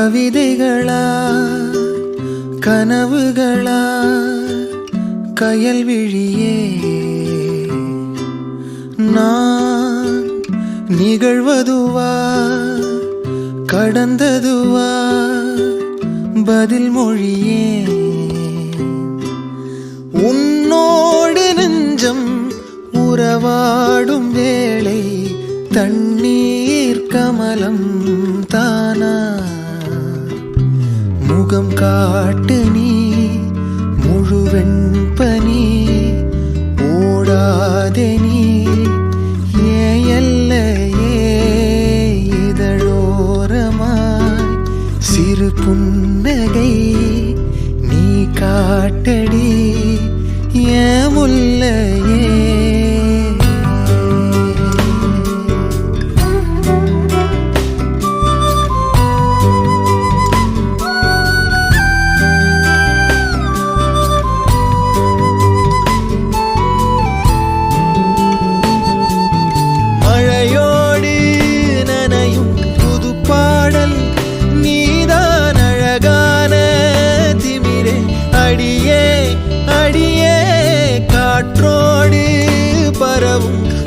கவிதைகளா கனவுகளா கயல் விழியே நான் நிகழ்வதுவா கடந்ததுவா பதில் மொழியே உன்னோடு நெஞ்சம் உறவாடும் வேளை தண்ணீர் கமலம் தானா முகம் காட்டு நீ முழுவெண்பனி ஓடாதே நீ எல்லையே இதழோரமாய் சிறு புன்னகை நீ காட்டடி ஏன் முல்லையே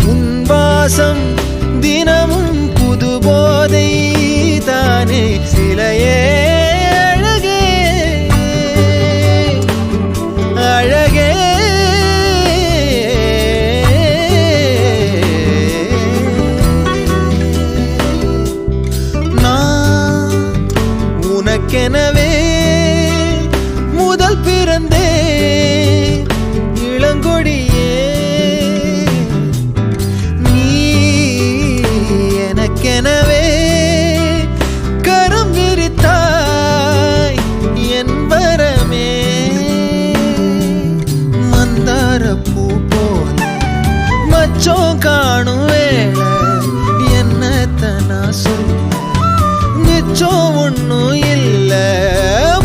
உன்வாசம் தினமும் புது போதை தானே சிலையே அழகே அழகே நான் உனக்கெனவே முதல் பிறந்தே இளங்கொடியே எனவே கரம் விரித்தாய் என் வரமே மந்தார பூ போல மச்சம் காணும் வேளை என்னத்தனா சொல்ல நிச்சம் ஒன்னும் இல்ல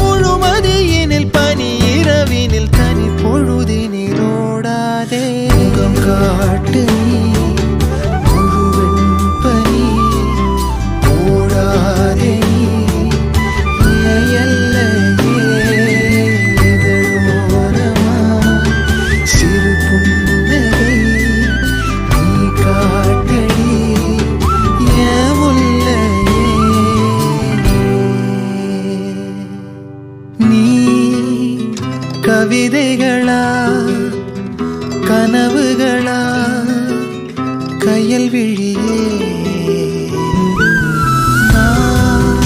முழுமதியினில் பனி இரவினில் தனி பொழுதினில் ஓடாதே முகம் காட்டு நீ கவிதைகளா கனவுகளா கயல் விழியே நான்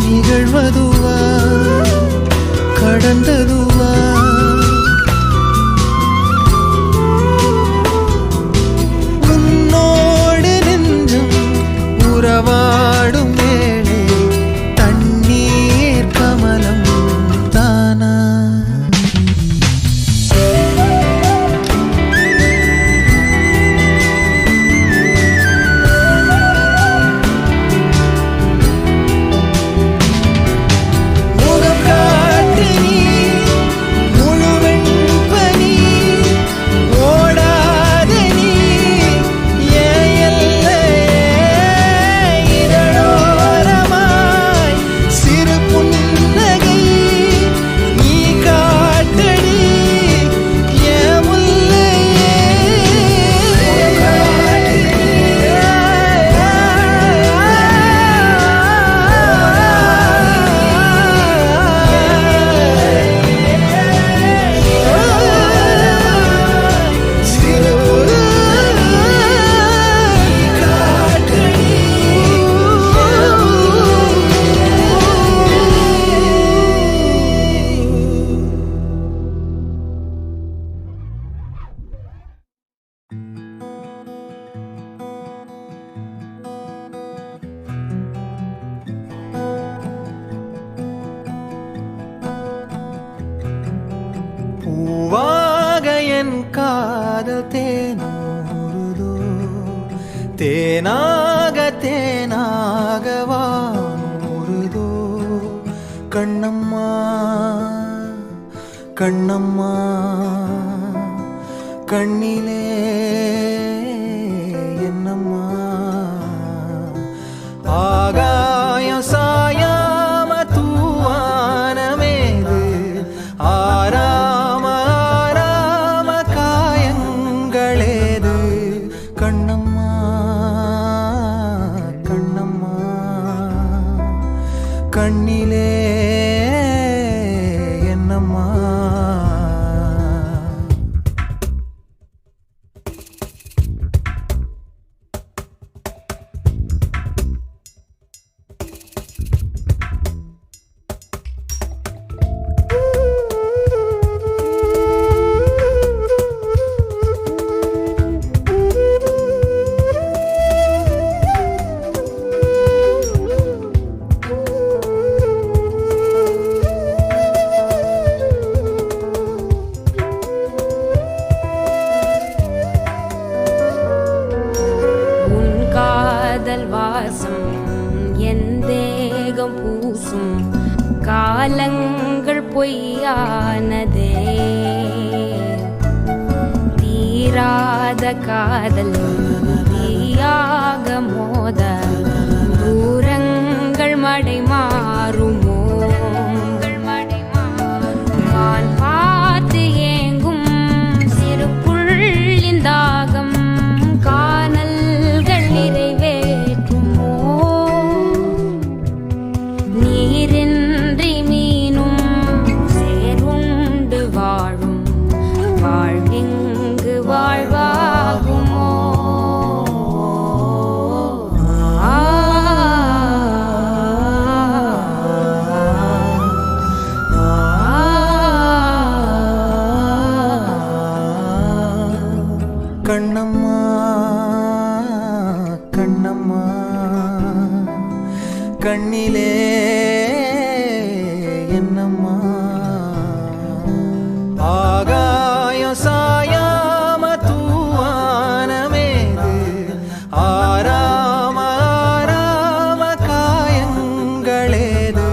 நிகழ்வதுவா கடந்ததுவா உன்னோடு நெஞ்சம் உறவாடும் வேளை தண்ணீர் கமலம் தானா பூவாக என் காதல் தேனூறுதோ தேனாக தேனாக வானூறுதோ கண்ணம்மா கண்ணம்மா கண்ணிலே என்னம்மா ஆகாயம் சாயா காலங்கள் பொய்யானதே தீராத காதல் தீயாக மோத தூரங்கள் மடை மாறுமோ வான் பார்த்து ஏங்கும் சிறு புள்ளின் தாகம் காணல்கள் நிறைவேற்றுமோ நீரின்றி மீனும் சேருண்டு வாழும் வாழ்விங்கு வாழ்வாகுமோ கண்ணம்மா கண்ணம்மா கண்ணிலே என்னம்மா ஆகாயம் சாயாம தூவானமேது ஆராம ஆராம காயங்களேது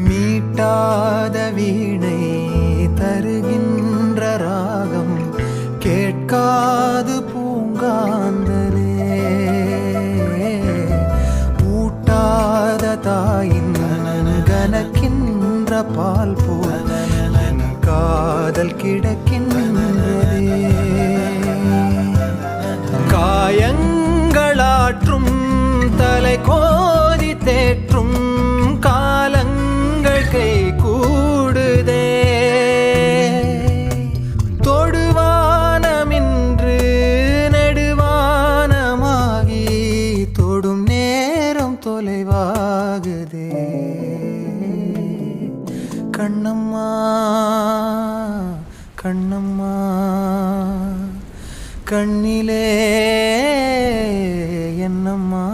மீட்டாத வீணை தருகின்ற ராகம் கேட்காது பூங்காந்தலே ஊட்டாத தாயின் கனக்கின்ற பால் போல் என் காதல் கிடக்கின்றதே காயங்களாற்றும் தலை கோதி தேற்றும் காலங்கள் கை கூடுதே தொடுவானமின்று நெடுவானமாகி தொடும் நேரம் தொலைவாகுதே கண்ணம்மா கண்ணம்மா கண்ணிலே என்னம்மா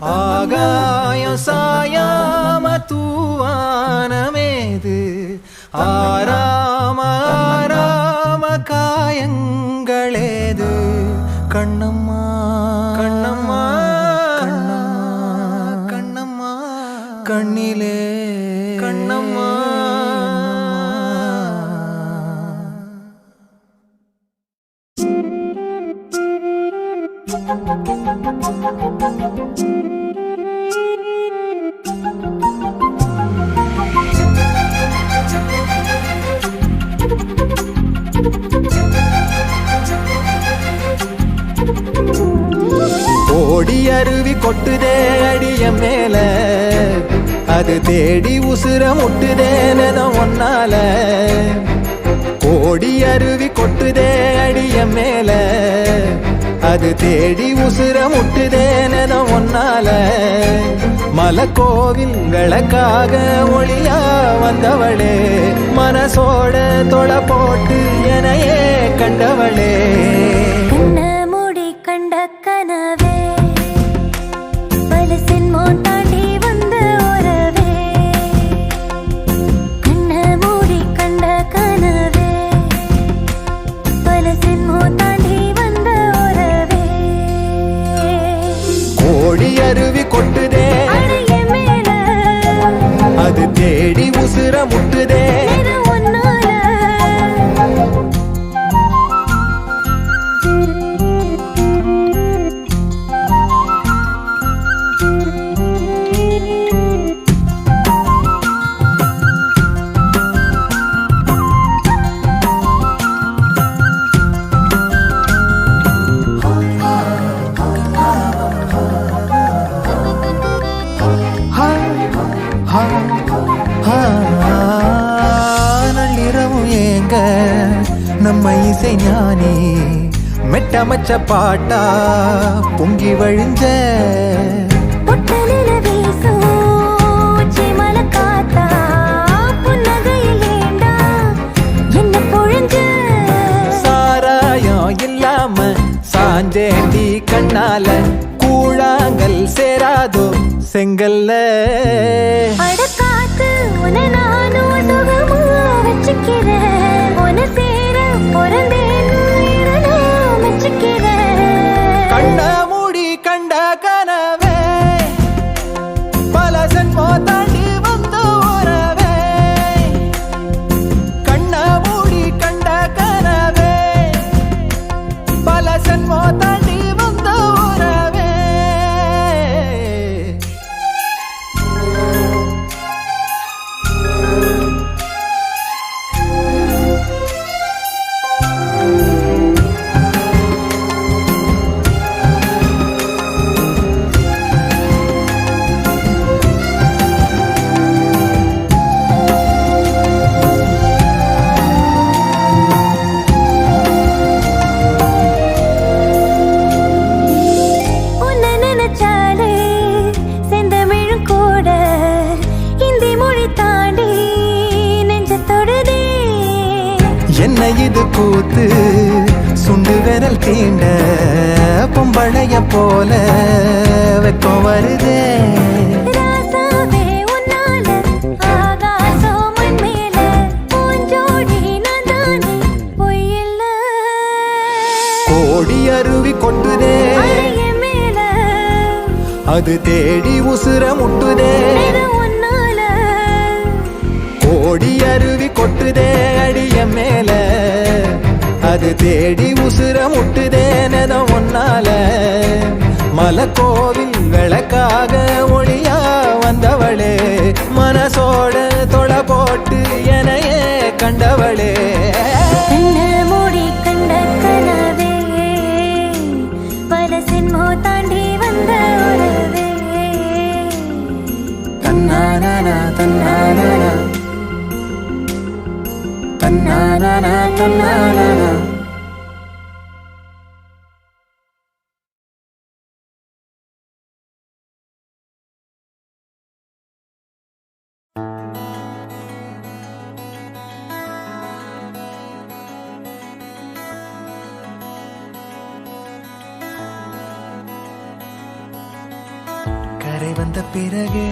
ஆகாயம் சாயாம தூவானமேது ஆராம ஆராம காயங்களேது கண்ணம்மா கண்ணம்மா கண்ணம்மா கண்ணம்மா கண்ணிலே கண்ணம்மா ஓடி அருவி கொட்டுதே அடிய மேல அது தேடி உசுர முட்டுதே நெதம் ஒன்னால ஓடி அருவி கொட்டுதே அடிய மேல அது தேடி உசுர முட்டுதே நெதம் ஒன்னால மலக்கோவில் விளக்காக ஒளியா வந்தவளே மனசோட தொலை போட்டு எனையே கண்டவளே கண்ட கனவே பலசின் மோன் தாண்டி வந்த உறவே கண்ண மூடி கண்ட கனவே பலசின் மோன் தாண்டி வந்த உறவே கோடி அருவி கொட்டுதே அடைய மேல அது தேடி உசுர முட்டுதே ஒன்னால நள்ளிரவும் ஏங்க நம்ம இசை ஞானி மெட்டமச்ச பாட்டா பொங்கி வழிஞ்ச பொட்டலில வீசும் சிமல காத்தா புன்னகையில் ஏண்டா என்ன பொழிஞ்ச சாராயம் இல்லாம சாஞ்சேண்டி கண்ணால கூழாங்கல் சேராதோ செங்கல்ல அடக்காத்து உன நானும் சுகமா வச்சுக்கிறேன் உன சேர பொறந்தேன் மெச்சுக்கிறேன் கண்ண மூடி கண்ட கனவே பல ஜென்மோ தாண்டி வந்த உறவே கண்ண மூடி கண்ட கனவே பல ஜென்மோ தாண்டி வந்த உறவே உன்னை நினைச்சாலே செந்தமிழும் கூட இந்தி மொழி தாண்டி நெஞ்ச தொடுதே என்ன இது கூத்து சுண்டு விரல் தீண்ட பொம்பளைய போல வெக்கம் வருதே ராசாவே உன்னால ஆகாசம் மண் மேல பூஞ்சோடி நான் தானே பொய்யில்ல கோடி அருவி கொட்டுதே அழகிய மேல அது தேடி உசுர முட்டுதே இது உன்னால கோடி அருவி கொட்டுதே அடிய மேல அது தேடி உசுர முட்டுதே நெதம் ஒன்னால மலக்கோவில் விளக்காக ஒளியா வந்தவளே மனசோட தொட போட்டு எனையே கண்டவளே கண்ண மூடி கண்ட கனவே பல சின்மோ தாண்டி வந்த உறவே தன்னானா தன்னானா தன்னானா தன்னானா கரை வந்த பிறகே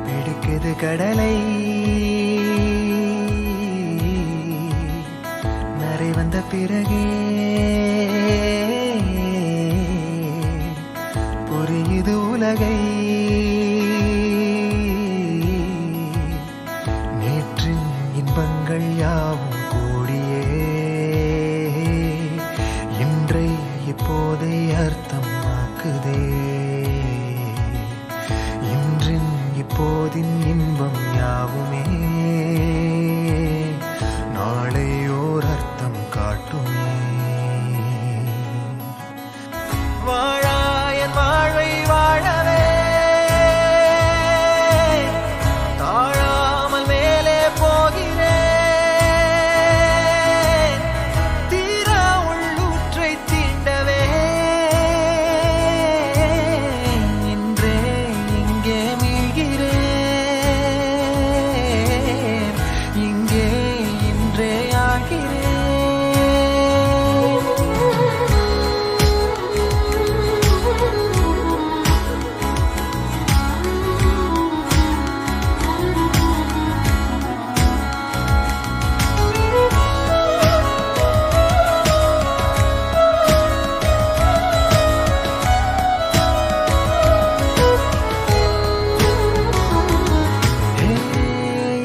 பிடிக்குது கடலை நரை வந்த பிறகே புரியுது உலகை நேற்றின் இன்பங்கள் யாவும் கூடியே இன்றை இப்போதை அர்த்தமாக்குதே இன்றின் இப்போதின் இன்பம் யாவுமே நாளை ஓர் அர்த்தம் காட்டுமே வாழாயன் வாழ்வை வாழவே தாழாமல் மேலே போகிறேன் தீரா உள்ளூற்றை தீண்டவே இன்றே இங்கே மீள்கிறேன் இங்கே இன்றே ஆகிறேன்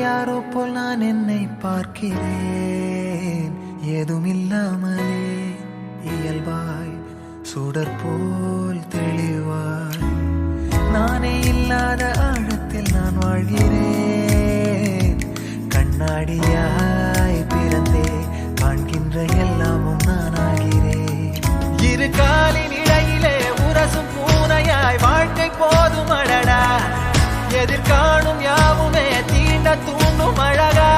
யாரோ போல் நான் என்னை பார்க்கிறேன் ஏதுமில்லாமலே இயல்பாய் சுடர் போல் தெளிவாய் நானே இல்லாத ஆழத்தில் நான் வாழ்கிறேன் கண்ணாடியாய் பிறந்தே காண்கின்ற எல்லாமும் நானாகிறேன் இரு காலின் இடையிலே உரசும் பூனையாய் வாழ்க்கை போதும் அடடா எதிர்காணும் யாவுமே தீண்ட தூண்டும் அழகா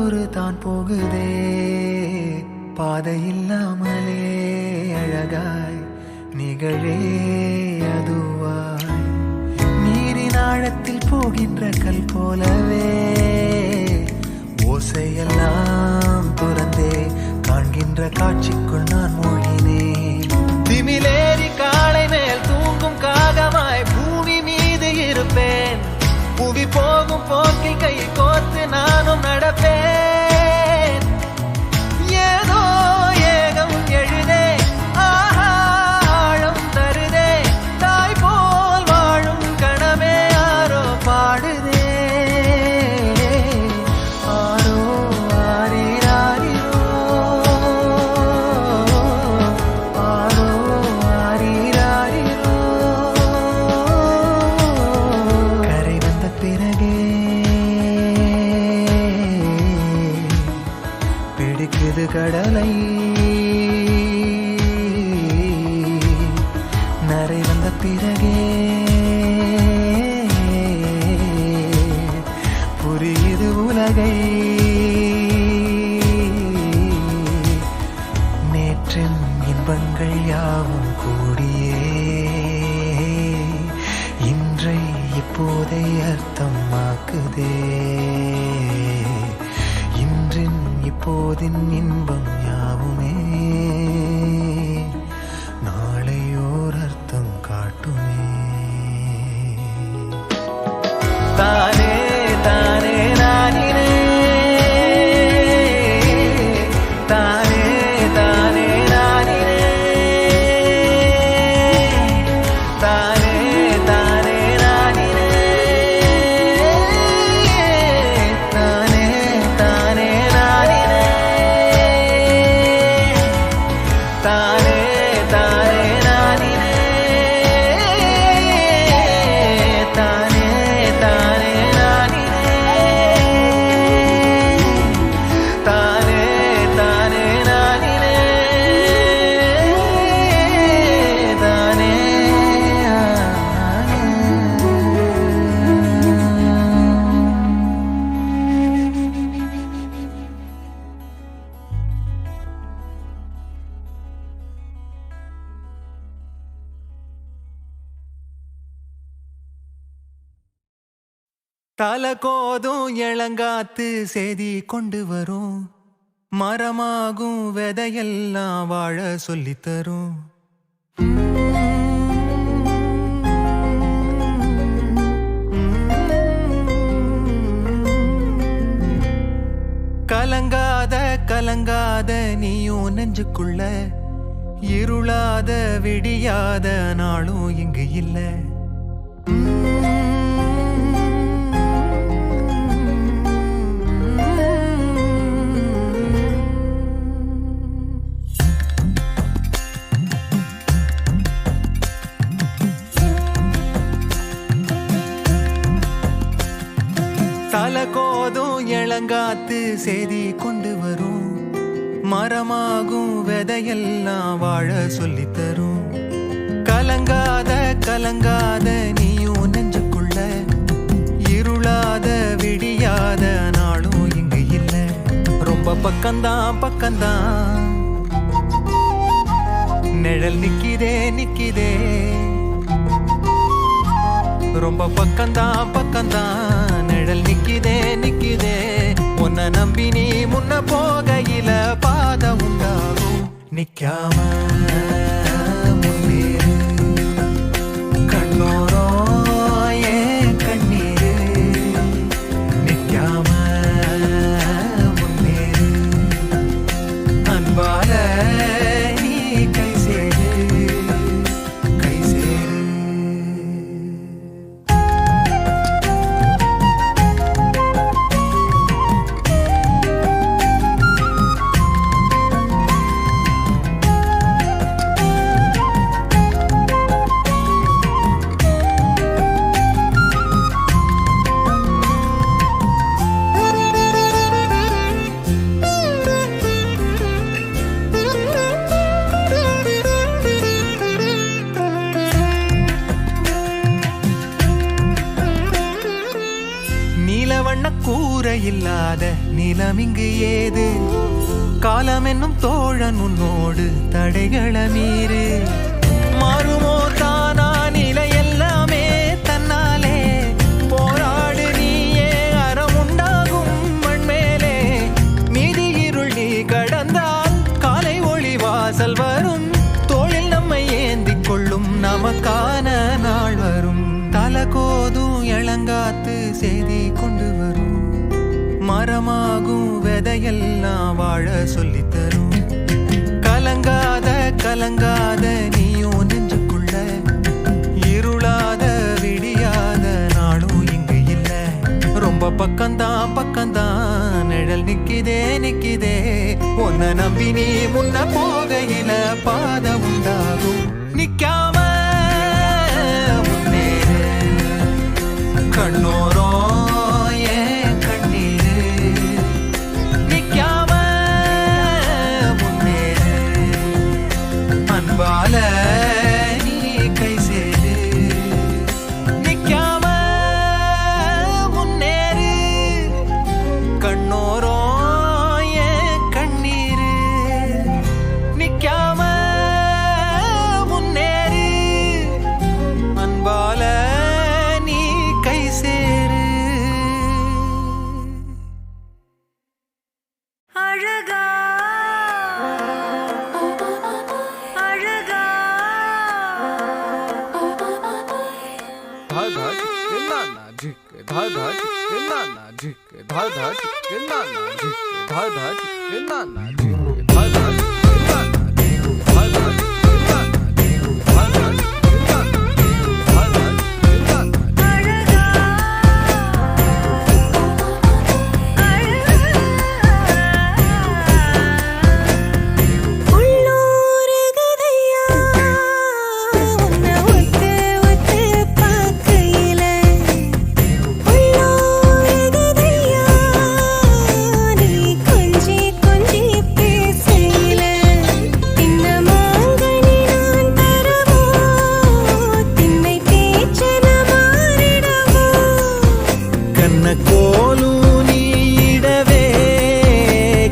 ஒரு தான் போகுதே பாதை இல்லாமலே அழகாய் நிகழே அதுவாய் நீரின் ஆழத்தில் போகின்ற கல் போலவே ஓசையெல்லாம் துறந்தே காண்கின்ற காட்சிக்குள் நான் மூழ்கினேன் திமிலேறி காலை மேல் தூங்கும் காகமாய் பூமி மீது இருப்பேன் புவி போகும் போக்கில் கை கோர்த்து நானும் நடப்பேன் ஏதோ ஏகம் எழுதே ஆழம் தருதே தாய் போல் வாழும் கணமே யாரோ பாடுதே ஆரோ ஆரிராரிரோ ஆரோ ஆரிராரிரோ கரை வந்த பிறகே பிடிக்குது கடலை நரை வந்த பிறகே புரியுது உலகை நேற்றின் இன்பங்கள் யாவும் கூடியே இன்றை இப்போதை அர்த்தமாக்குதே இன்றின் இப்போதின் இன்பம் யாவுமே நாளையோர் அர்த்தம் காட்டுமே தானே தானே நானினே தானே தானே நானினே தானே தானே நானினே தானே தானே நானினே தானே தானே நானினே தானே தானே நானினே தானே தானே நானினே தானே தல கோதும் இளங்காத்து செய்தி கொண்டு வரும் மரமாகும் விதையெல்லாம் வாழ சொல்லித்தரும் கலங்காத கலங்காத நீயும் நெஞ்சுக்குள்ள இருளாத விடியாத நாளும் இங்கு இல்ல தல கோதும் இளங்காத்து செய்தி கொண்டு வரும் மரமாகும் விதையெல்லாம் வாழ சொல்லித்தரும் கலங்காத கலங்காத நீயும் நெஞ்சுக்குள்ள இருளாத விடியாத நாளும் இங்கு இல்ல ரொம்ப பக்கம்தான் பக்கம்தான் நிழல் நிக்கிதே நிக்கிதே ரொம்ப பக்கம்தான் பக்கம்தான் நிழல் நிக்கிதே நிக்கிதே உன்னை நம்பி நீ முன்ன போகையில பாத உண்டாகும் நிக்காம முன்னேறு கண்ணோரோ ஏன் கண்ணீரு நிக்காம முன்னேறு அன்பால நீ கை சேரு கை சேரு நீளம் இங்கு ஏது காலம் என்னும் தோழன் உன்னோடு தடைகள மீறு மாறுமோ தானா நிலை எல்லாமே தன்னாலே போராடு நீயே அறம் உண்டாகும் மண்மேலே மீதி இருள் நீ கடந்தால் காலை ஒளி வாசல் வரும் தோளில் நம்மை ஏந்திக் கொள்ளும் நமக்கான நாள் வரும் தலகோதும் இளங்காத்து செய்தி கொண்டு வரும் மரமாகும் விதையெல்லாம் வாழ சொல்லித்தரும் கலங்காத கலங்காத நீயும் நெஞ்சுக்குள்ள இருளாத விடியாத நாளும் இங்கு இல்ல ரொம்ப பக்கம்தான் நிழல் நிக்கிதே நிக்கிதே உன்னை நம்பி நீ முன்ன போகையில பாத உண்டாகும் நிக்காம முன்னேறு கண்ணோரோ ஏன் கண்ணீரு நிக்காம முன்னேறு அன்பால நீ கை சேரு நிக்காம முன்னேறு கண்ணோரோ ஏன் கண்ணீரு நிக்காம முன்னேறு அன்பால நீ கை சேரு அழகா அழகா உள்ளூருகுதையா உன்னை ஒத்து ஒத்து பார்க்கையில உள்ளூருகுதையா நீ கொஞ்சி கொஞ்சி பேசையில தின்னமாங்கனி நான் தரவோ திண்ணை பேச்சன மாறிடவோ கண்ண கோலும் நீடவே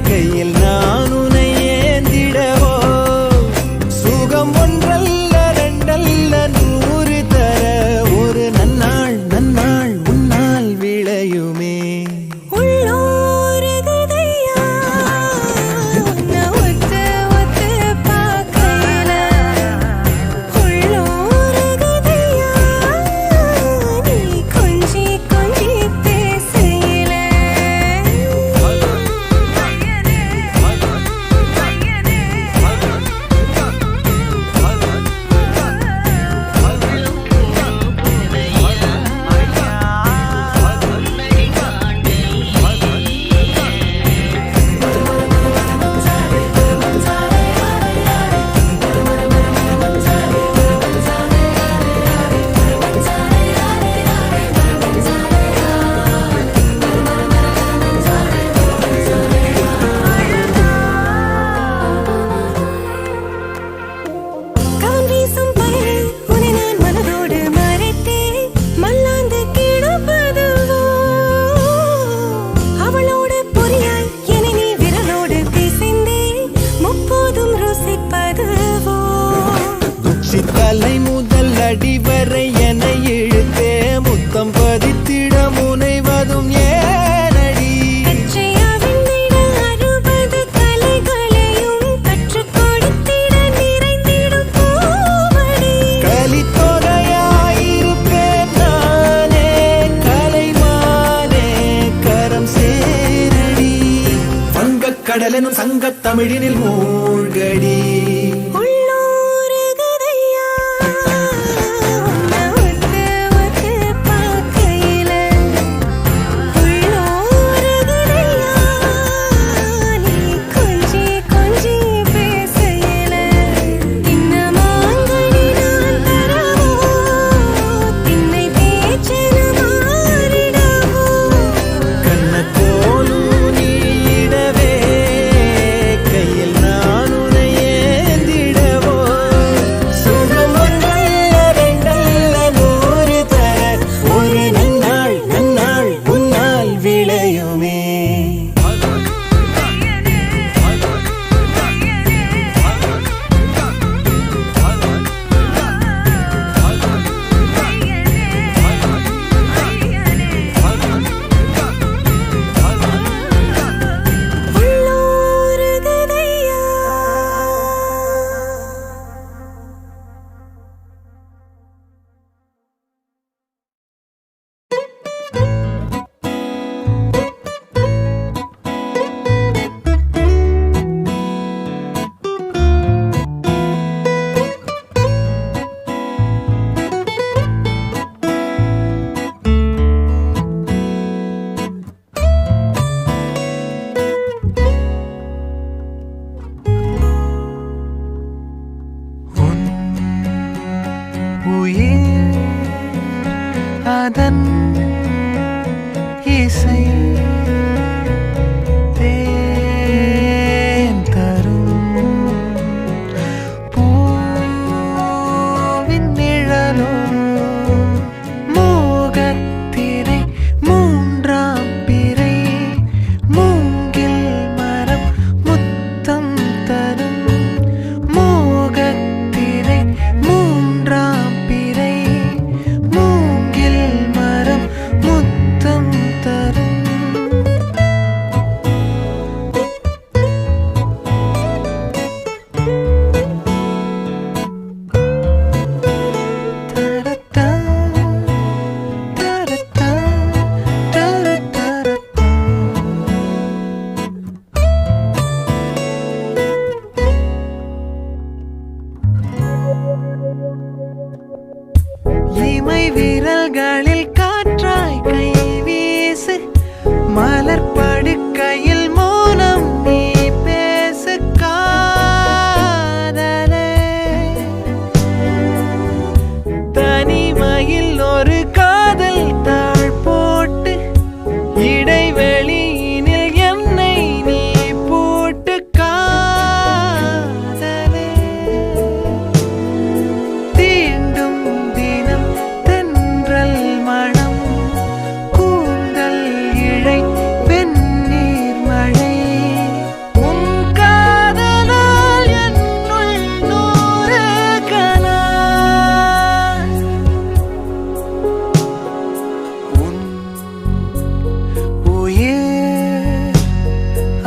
கையில் நான் உனை ஏந்திடவோ சுகம் ஒன்றல்ல ரெண்டல்ல 100 தர ஒரு நன்னாள் நன்னாள் உன்னால் விளையுமே உள்ளூருகுதையா உன்னை ஒத்து ஒத்து பார்க்கையில உள்ளூருகுதையா நீ கொஞ்சி கொஞ்சி பேசையில கான் வீசும் பயலே உன்னை நான் மனதோடு மறைத்தேன் மல்லாந்து கிடப்பதுவோ அவளோடு பொறியாய் என்னை நீ விரலோடு பிசைந்தே முப்போதும் ருசிப்பதுவோ உச்சி தலை முதல் அடி வரை என இழுத்தே முத்தம் பதித்திட முனைவதும் ஏனடி கச்சையா வெந்திட 60 கலைகளையும் கற்றுக் கொடுத்திட நிறைந்திடும் பூவடி கலித்தொகையாயிருப்பேன் நானே கலைமானே கரம் சேரடி வங்கக் கடலெனும் சங்கத் தமிழினில் மூழ்கடி உள்ளூருகுதையா உன்னை ஒத்து ஒத்து பார்க்கையில உள்ளூருகுதையா நீ கொஞ்சி கொஞ்சி பேசையில தின்னமாங்கனி நான் தரவோ திண்ணை பேச்சன மாறிடவோ கண்ண கோலும் நீடவே கையில் நான் உனை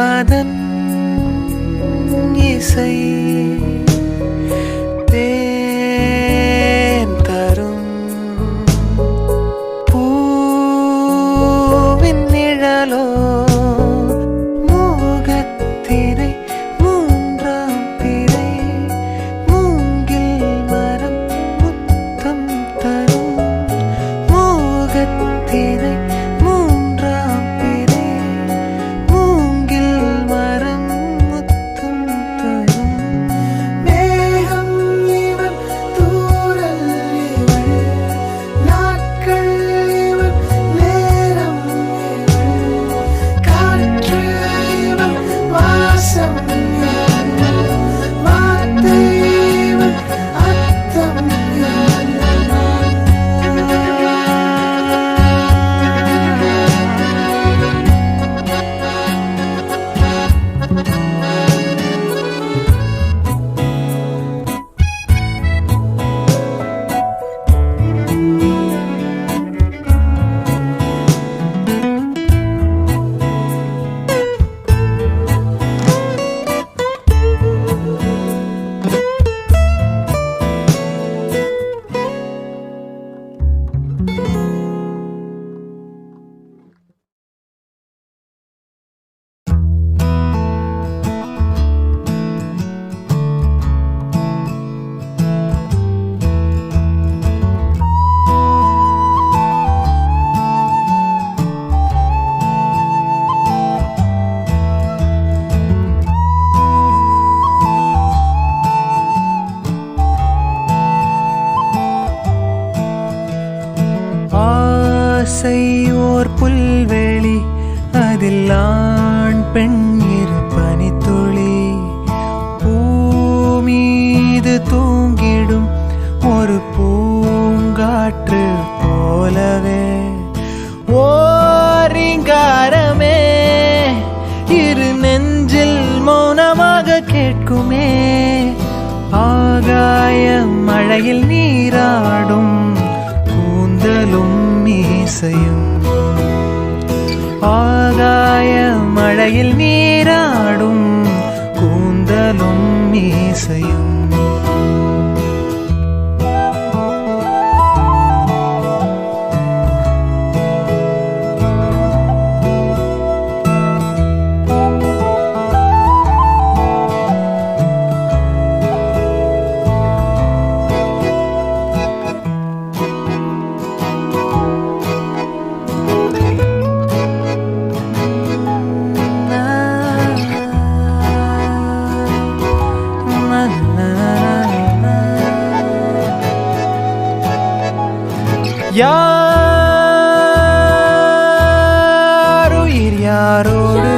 அதன் இசை தேன் தரும் பூவின் நிழலோ மோகத்திரை மூன்றாம் பிறை மூங்கில் மரம் முத்தம் தரும் மோகத்திரை மூன்றாம் பிறை மூங்கில் மரம் முத்தம் தரும் மேகம் இவள் தூரல் இவள் நாட்கள் இவள் நேரம் இவள் காற்று இவள் வாசம் இவள் வார்த்தை இவள் அர்த்தம் ஆசை ஓர் புல்வெளி அதில் ஆண் பெண் இரு பனித்துளி பூமீது தூங்கிடும் ஒரு பூங்காற்று போலவே ஓரிங்காரமே இரு நெஞ்சில் மௌனமாக கேட்குமே ஆகாய மழையில் நீராடும் கூந்தலும் மீசையும் ஆகாய மழையில் நீராடும் கூந்தலும் மீசையும் யாருயிர் யாரோடு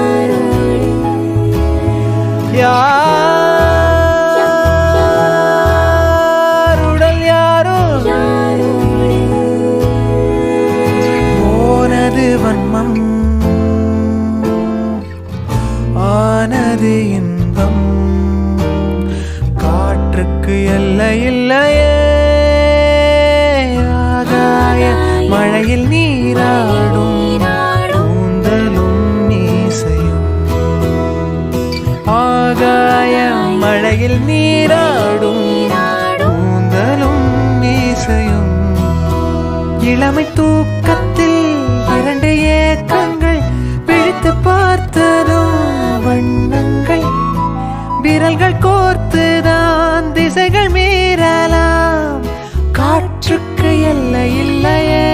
யாருடல் யாரோ போனது வன்மம் ஆனது இன்பம் காற்றுக்கு எல்லை இல்லையே மழையில் நீராடும் கூந்தலும் மீசையும் ஆகாய மழையில் நீராடும் கூந்தலும் மீசையும் இளமை தூக்கத்தில் இரண்டு ஏக்கங்கள் பிடித்து பார்த்ததும் வண்ணங்கள் விரல்கள் கோர்த்துதான் திசைகள் மீறலாம் காற்றுக்கு எல்லை இல்லையே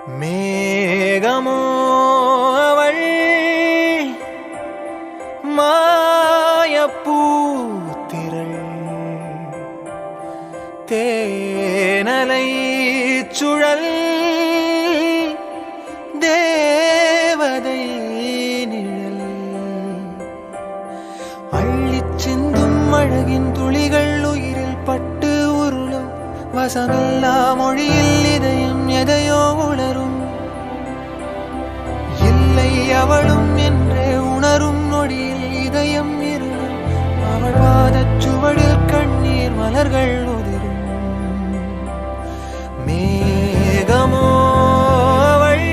மேகமோ அவள் மாயப்பூத்திரள் தேனலை சுழல் தேவதை நிழல் அள்ளிச் சிந்தும் அழகின் துளிகள் உயிரில் பட்டு உருளும் வசமில்லா மொழியில் இதயம் எதையோ உணரும் இல்லை அவளும் என்றே உணரும் நொடியில் இதயம் இருளும் அவள் பாதச் சுவடில் கண்ணீர் மலர்கள் உதிரும் மேகமோ அவள்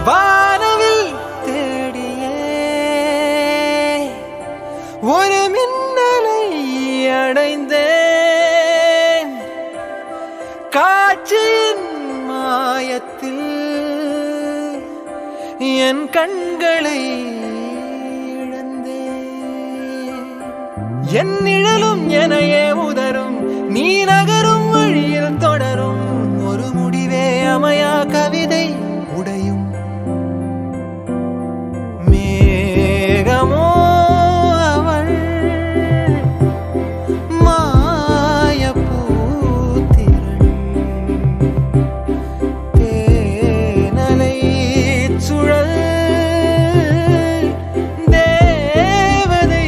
வானவில் தேடியே ஒரு மின்னலை அடைந்தேன் காட்சியின் மாயத்தில் என் கண்களை இழந்தேன் என் நிழலும் எனையே உதரும் நீ நகரும் வழியில் தொடரும் ஒரு முடிவே அமையா கவிதை உடையும் மேகமோ அவள் மாயப்பூத்திரள் தேனலை சுழல் தேவதை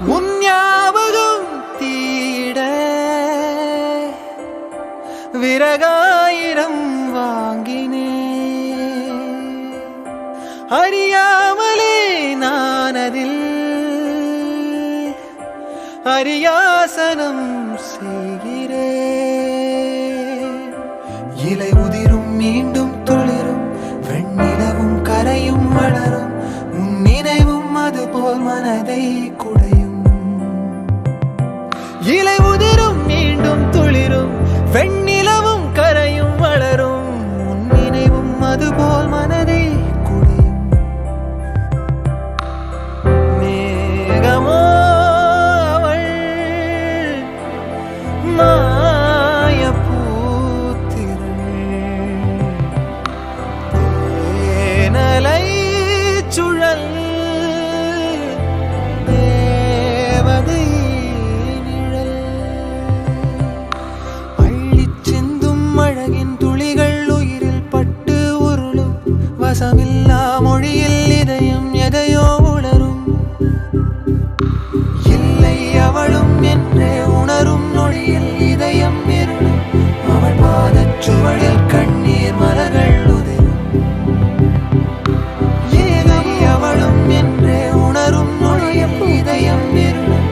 உன் ஞாபகம் தீட விறகாயிரம் வாங்கினே அறியாமலே நான் அதில் அரியாசனம் செய்கிறேன் இலை உதிரும் மீண்டும் துளிரும் வெண்ணிலவும் கரையும் வளரும் உன் நினைவும் அதுபோல் மனதை குடையும் இலை உதிரும் மீண்டும் துளிரும் வெண்ணிலவும் கரையும் வளரும் உன் நினைவும் அதுபோல் மனதை குடையும் மேகமோ அவள் மாயப்பூத்திரள் தேனலை சுழல் தேவதை நிழல் அள்ளிச் சிந்தும் அழகின் துளிகள் உயிரில் பட்டு உருளும் வசமில்லா மொழியில் இதயம் எதையோ உணரும் இல்லை அவளும் என்றே உணரும் நொடியில் இதயம் இருளும் அவள் பாதச் சுவடில் கண்ணீர் மலர்கள் உதிரும் இல்லை அவளும் என்றே உணரும் நொடியில் இதயம் இருளும்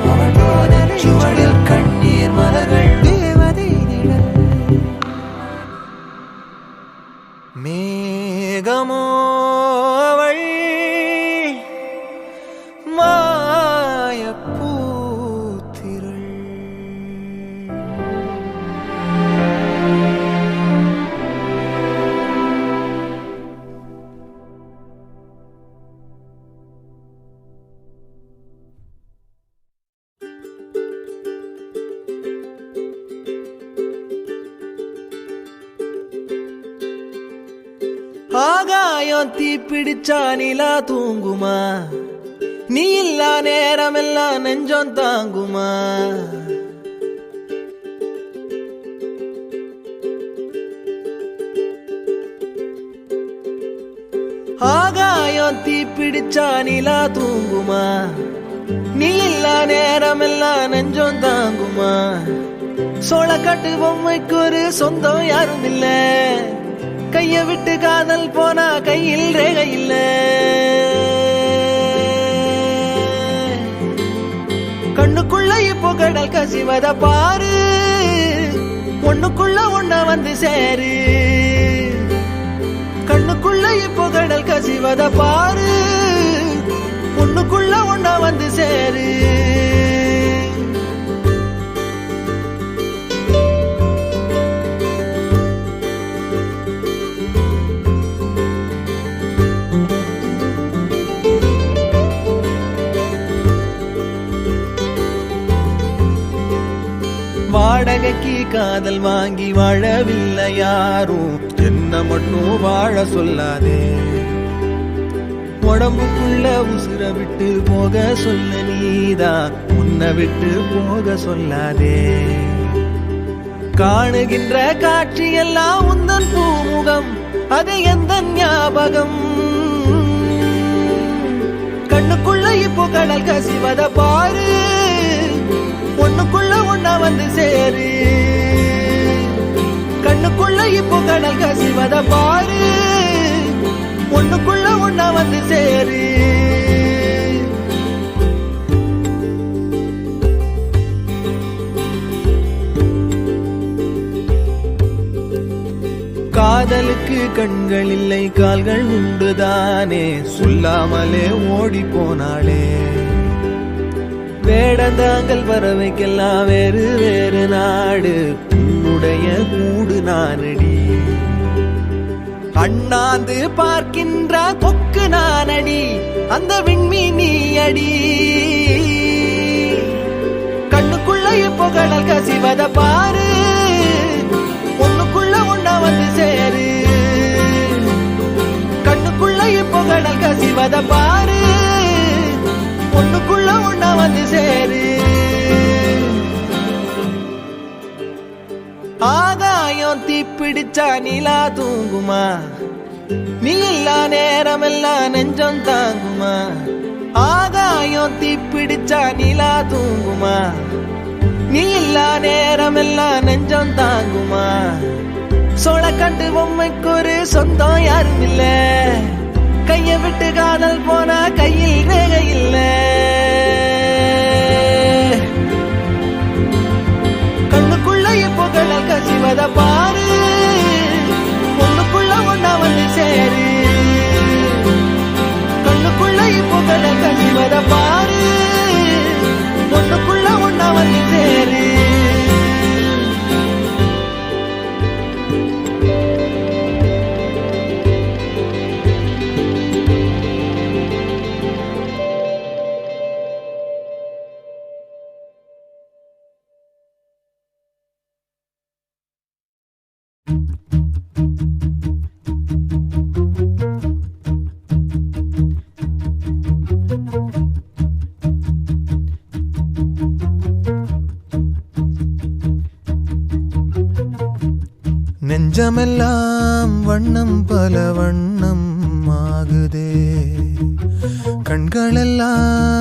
அவள் பாதச் சுவடில் கண்ணீர் மலர்கள் தேவதை நிழல் மேகமோ அவள் மாயப்பூத்திரள் ஆகாயம் தீப்பிடிச்சா நிலா தூங்குமா நீ இல்லா நேரமெல்லாம் நெஞ்சம் தாங்குமா ஆகாயம் தீ பிடிச்சா நிலா தூங்குமா நீ இல்லா நேரமெல்லாம் நெஞ்சம் தாங்குமா சோளக்காட்டு பொம்மைக்கு ஒரு சொந்தம் யாரும் இல்ல கைய விட்டு காதல் போனா கையில் ரேகை இல்ல கண்ணுக்குள்ள இப்போ கடல் கசிவத பாரு ஒண்ணுக்குள்ள ஒண்ண வந்து சேரு கண்ணுக்குள்ள இப்போ கடல் கசிவத பாரு ஒண்ணுக்குள்ள ஒண்ண வந்து சேரு வாடகைக்கு காதல் வாங்கி வாழவில்லை யாரும் என்ன மட்டும் வாழ சொல்லாதே உடம்புக்குள்ள உசுர விட்டு போக சொல்ல நீதான் உன்னை விட்டு போக சொல்லாதே காணுகின்ற காட்சி எல்லாம் உந்தன் பூமுகம் அது எந்த ஞாபகம் கண்ணுக்குள்ள இப்போ கடல் கசிவத பாரு ஒண்ணுக்குள்ள ஒண்ணா வந்து சேரு கண்ணுக்குள்ள இப்போ கடல் கசிவத பாரு ஒண்ணுக்குள்ள ஒண்ணா வந்து சேரு காதலுக்கு கண்கள் இல்லை கால்கள் உண்டுதானே சொல்லாமலே ஓடி போனாளே வேடந்தாங்கள் பறவைக்கெல்லாம் வேறு வேறு நாடு உன்னுடைய கூடு நானடி அண்ணாந்து பார்க்கின்ற கொக்கு நானடி அந்த விண்மீனி அடி கண்ணுக்குள்ள இப்போ கடல் கசிவத பாரு ஒண்ணுக்குள்ள ஒண்ணா வந்து சேரு கண்ணுக்குள்ள இப்போ கடல் கசிவத பாரு ஒண்ணுக்குள்ள ஒண்ணா வந்து சேரு ஆகாயம் தீப்பிடிச்சா நிலா தூங்குமா நீ இல்லா நேரமெல்லாம் நெஞ்சம் தாங்குமா ஆகாயம் தீப்பிடிச்சா நிலா தூங்குமா நீ இல்லா நேரமெல்லாம் நெஞ்சம் தாங்குமா சோளக்காட்டு பொம்மைக்கு ஒரு சொந்தம் யாரும் இல்ல கைய விட்டு காதல் போனா கையில் ரேகை இல்ல கண்ணுக்குள்ள இப்போ கடல் கசிவத பாரு ஒண்ணுக்குள்ள ஒண்ணா வந்து சேரு கண்ணுக்குள்ள இப்போ கடல் கசிவத பாரு ஒண்ணுக்குள்ள ஒண்ணா வந்து சேரு நெஞ்சமெல்லாம் வண்ணம் பல வண்ணம் ஆகுதே கண்களெல்லாம்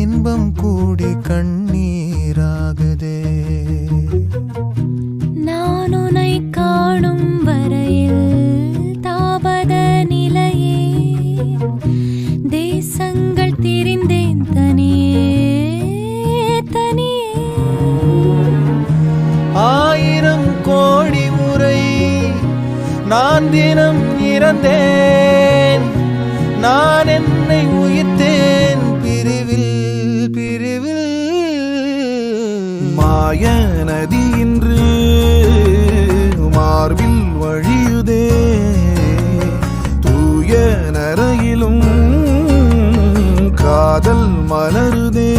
இன்பம் கூடி கண்ணீராகுதே நான் உன்னை காணும் வரையில் தாபத நிலையே தேசங்கள் திரிந்தேன் தனியே தனியே 1000 கோடி முறை நான் தினம் இறந்தேன் நான் என்னை உயிர்த்தேன் பிரிவில் பிரிவில் மாய நதி இன்று மார்பில் வழியுதே தூய நரையிலும் காதல் மலருதே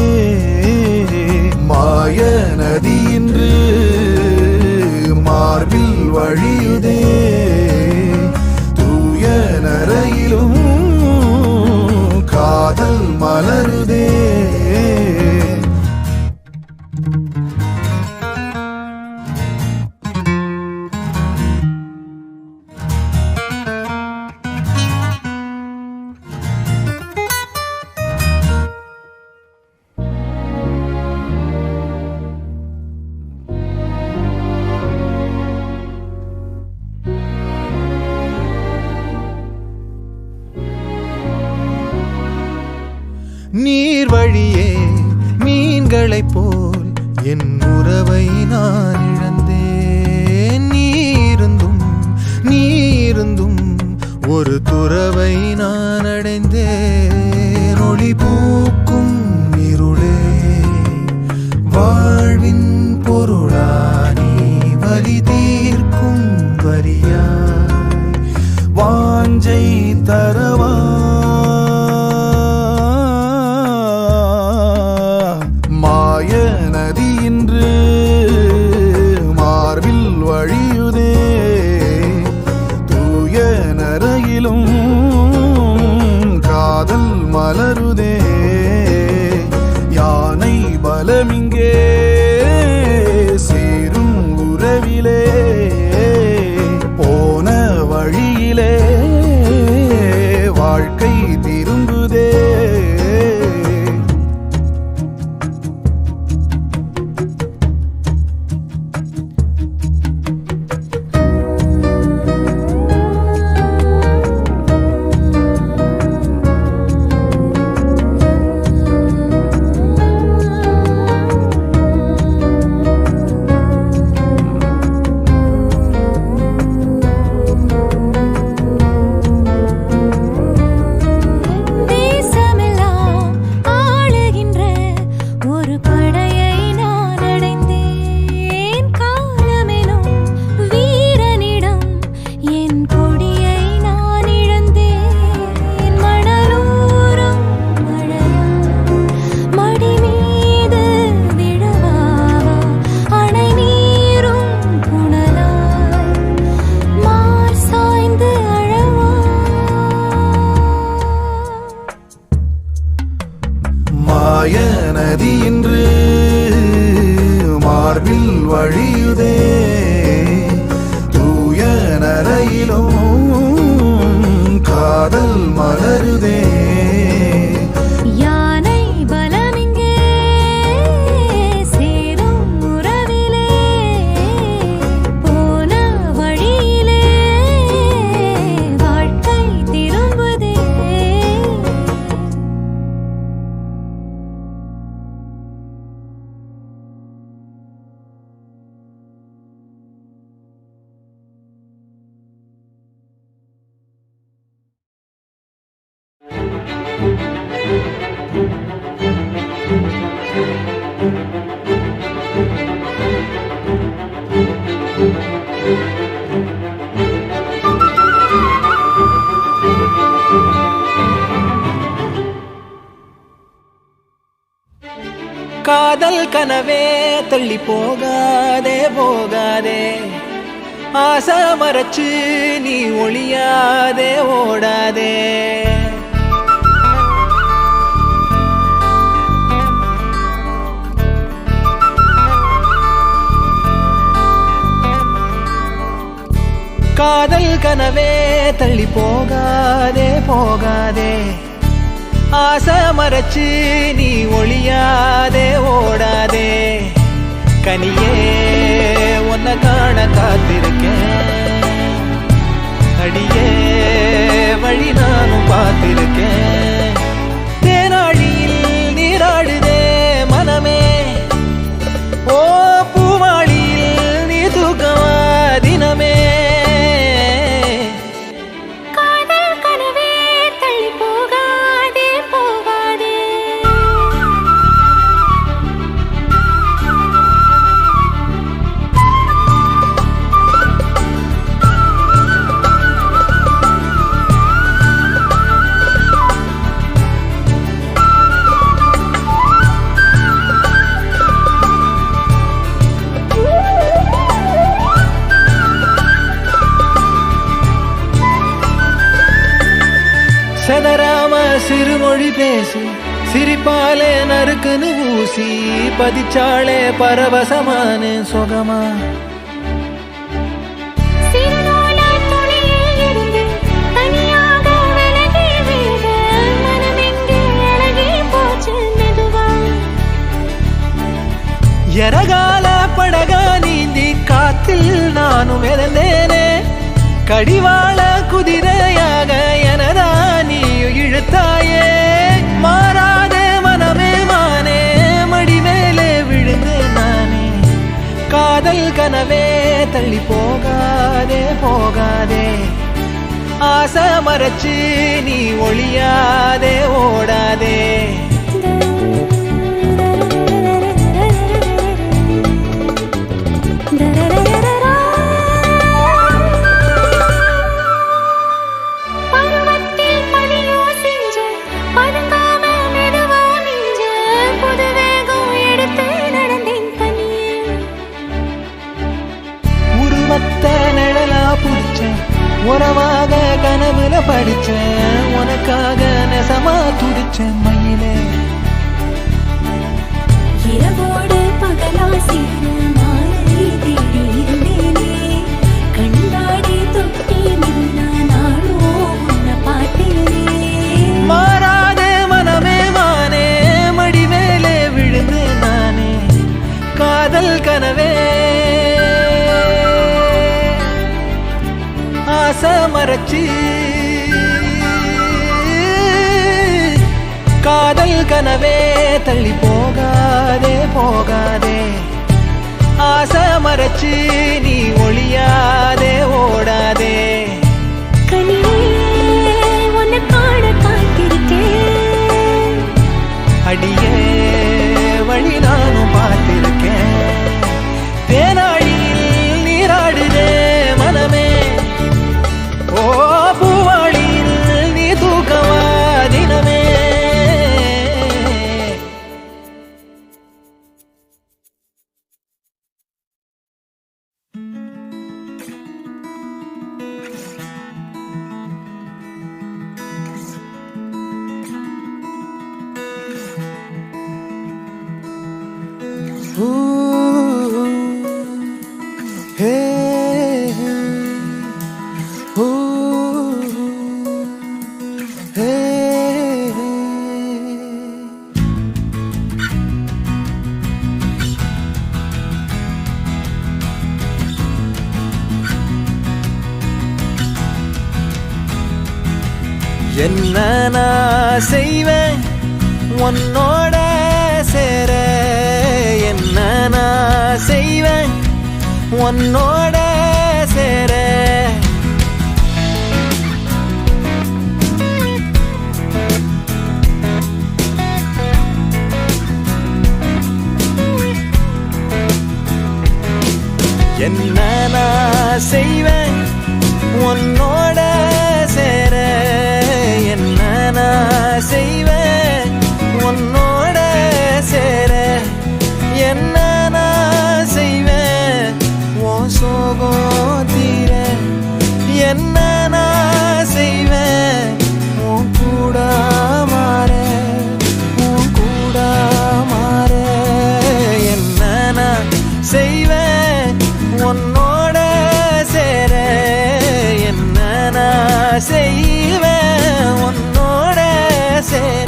மாய நதி இன்று மார்பில் வழியுதே தூய நரையிலும் காதல் மலருதே உங்களைப் போல் என் உறவை நான் இழந்தேன். நீ இருந்தும் ஒரு துறவை நான் அடைந்தேன். ஒளி பூக்கும் இருளே வாழ்வின் பொருளானி வலி தீர்க்கும் வரியாய் வாஞ்சை தரவா. மாய நதி இன்று மார்பில் வழியுதே, தூய நரையிலும் காதல் மலருதே. யானை பலமிங்கே சேரும் உறவிலே, போன வழியிலே வாழ்க்கை திரும்புதே. மாய நதி இன்று மார்பில் வழியுதே, தூய நரையிலும் காதல் மலருதே. யானை பலமிங்கே சேரும் உறவிலே, போன வழியிலே வாழ்க்கை திரும்புதே. காதல் கனவே தள்ளி போகாதே போகாதே, ஆசை மறைச்சு நீ ஒளியாதே ஓடாதே. காதல் கனவே தள்ளி போகாதே போகாதே, ஆசை மறைச்சு நீ ஒளியாதே ஓடாதே. கனியே உன்னை காண காத்திருக்கேன், அடியே வழி நானும் பார்த்திருக்கேன். தேனாழியில் நீராடுதே மனமே, ஓ பூமாளியில் நீ தூக்கமா தினமே. செதறாம சிறுமொழி பேசி சிரிப்பாலே நறுக்குன்னு ஊசி பதிச்சாலே பரவசமான சுகமா. எரகால படகா நீந்தி காத்தில் நானும் இழந்தேனே, கடிவாள குதிரையாக எனதா நீயும் இழுத்தாயே. மாறாதே மனமே மானே மடிமேல் காதல் கனவே தள்ளி போகாதே போகாதே ஆசை மறைச்சு நீ ஒளியாதே ஓடாதே உறவாக கனவுல படிச்சேன் உனக்காக நெசமா துடிச்சேன் மயிலே இரவோடு பகலா சேர மாலை தேடி இருந்தேனே கண்டாடி தொட்டி நின்ன நாளோ உன்னை பார்த்தேனே மாறாதே மனமே மானே மடி மேலே விழுந்து நானே காதல் கனவே ஆசை மறைச்சு காதல் கனவே தள்ளி போகாதே போகாதே ஆசை மறைச்சு நீ ஒளியாதே ஓடாதே கனியே உன்னை காண காத்திருக்கேன் அடியே வழி நானும் பார்த்திருக்கேன் தேனாழியில் நீராடுதே மனமே ஓ பூவாளியில் நீ தூக்கவா தினமே என்ன நான் செய்வேன் உன்னோட சேர என்ன நான் செய்வேன் உன்னோட சேர என்ன நான் செய்வேன் உன்னோட சேர என்ன நான் செய்வேன் உன்னோட சேர என்ன நான் செய்வேன் உன் சோகம் தீர என்ன நான் செய்வேன் உன் கூட மாற உன் கூட மாற என்ன நான் செய்வேன் உன்னோட சேர என்ன நான் செய்வேன் உன்னோட சேர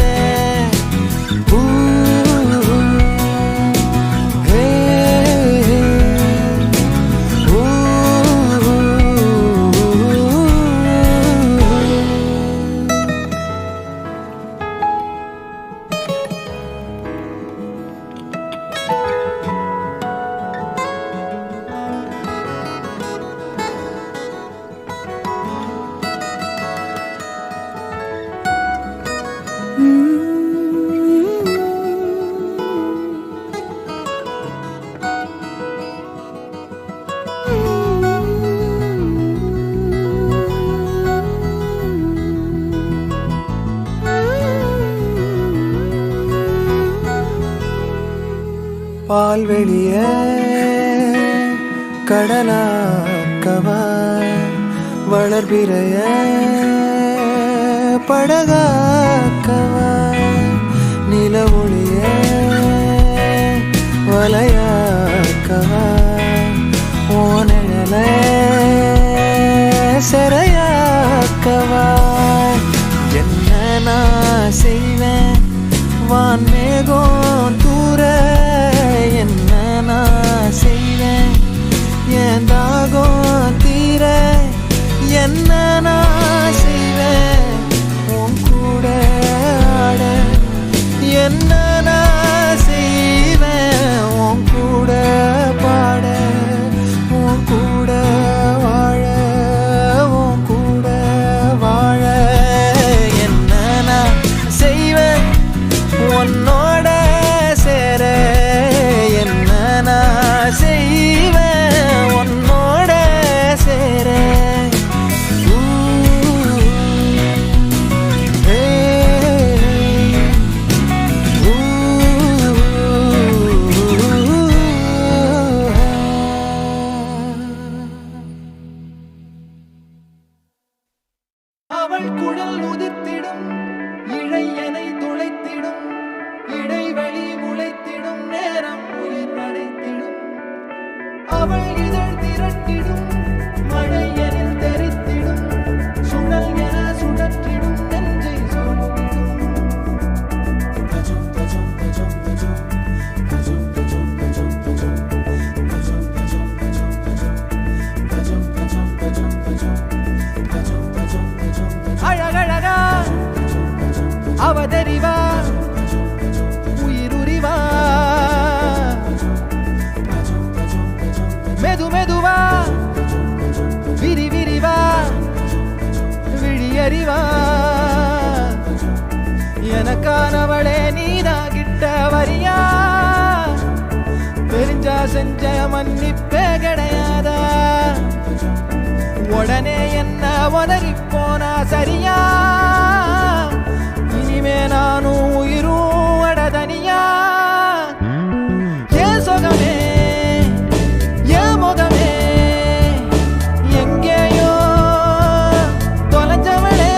பால்வெளிய கடலாக்கவா வளர்பிறைய படகாக்கவா நில ஒளிய வலையாக்கவா ஓனல சிறையாக்கவா என்ன நான் செய்வேன் வான்மேகம் தூர என்ன நான் செய்வேன் என் தாகம் தீர என்ன நான் செய்வேன் உன் கூட ஆட என்ன நான் செய்வேன் உன் கூட அவள் இதழ் திரட்டிடும் மழை எனில் தெரித்திடும் சுழல் என சுழற்றிடும் நெஞ்சை சூழ்ந்திடும் அழகழகா அவதறிவா உயிருரிவா மெது மெதுவா விரி விரிவா விழியறிவா எனக்கானவளே நீதான் கிட்ட வரியா தெரிஞ்சா செஞ்ச மன்னிப்பே கிடையாதா உடனே என்ன உதறி போனா சரியா இனிமே நானும் உயிரும் அடதனியா ஏன் சொகமே ஏன் முகமே எங்கேயோ தொலைஞ்சவளே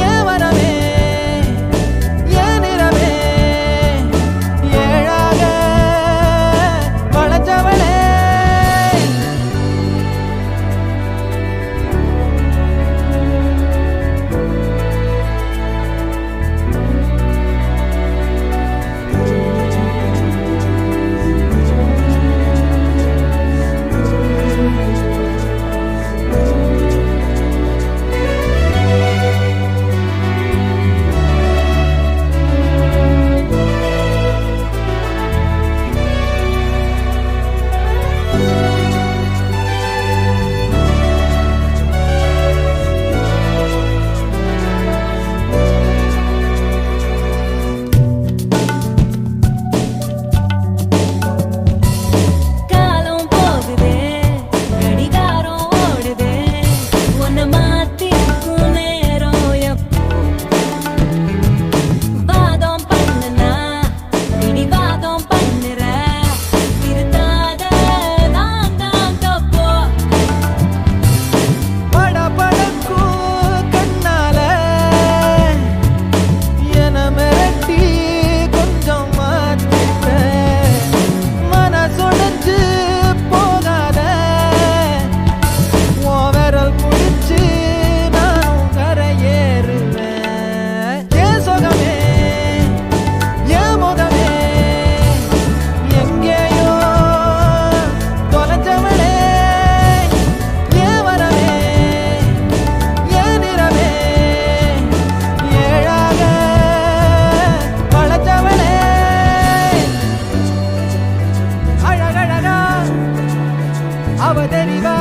ஏன் வரவே ஏன் நிறவே ஏழாக வளைஞ்சவளே காலம் போகுதே கடிகாரம் ஓடுதே உன்னை மாத்திக்கும் நேரம் எப்போ வாதம் பண்ணுனா பிடிவாதம் பண்ணுற திருத்தாத நான் தான் தப்போ படபடக்கும் கண்ணால என மிரட்டி கொஞ்சம் மாத்திட்ட மனசொடைச்சு போகாத உன் விரல் பிடிச்சு நானும் கரையேறுவேன் ஏன் சொகமே ஏன் முகமே எங்கேயோ தொலைஞ்சவளே ஏன் வரவே ஏன் நிறவே ஏழாக வளைஞ்சவளே அழகழகா அவதறிவா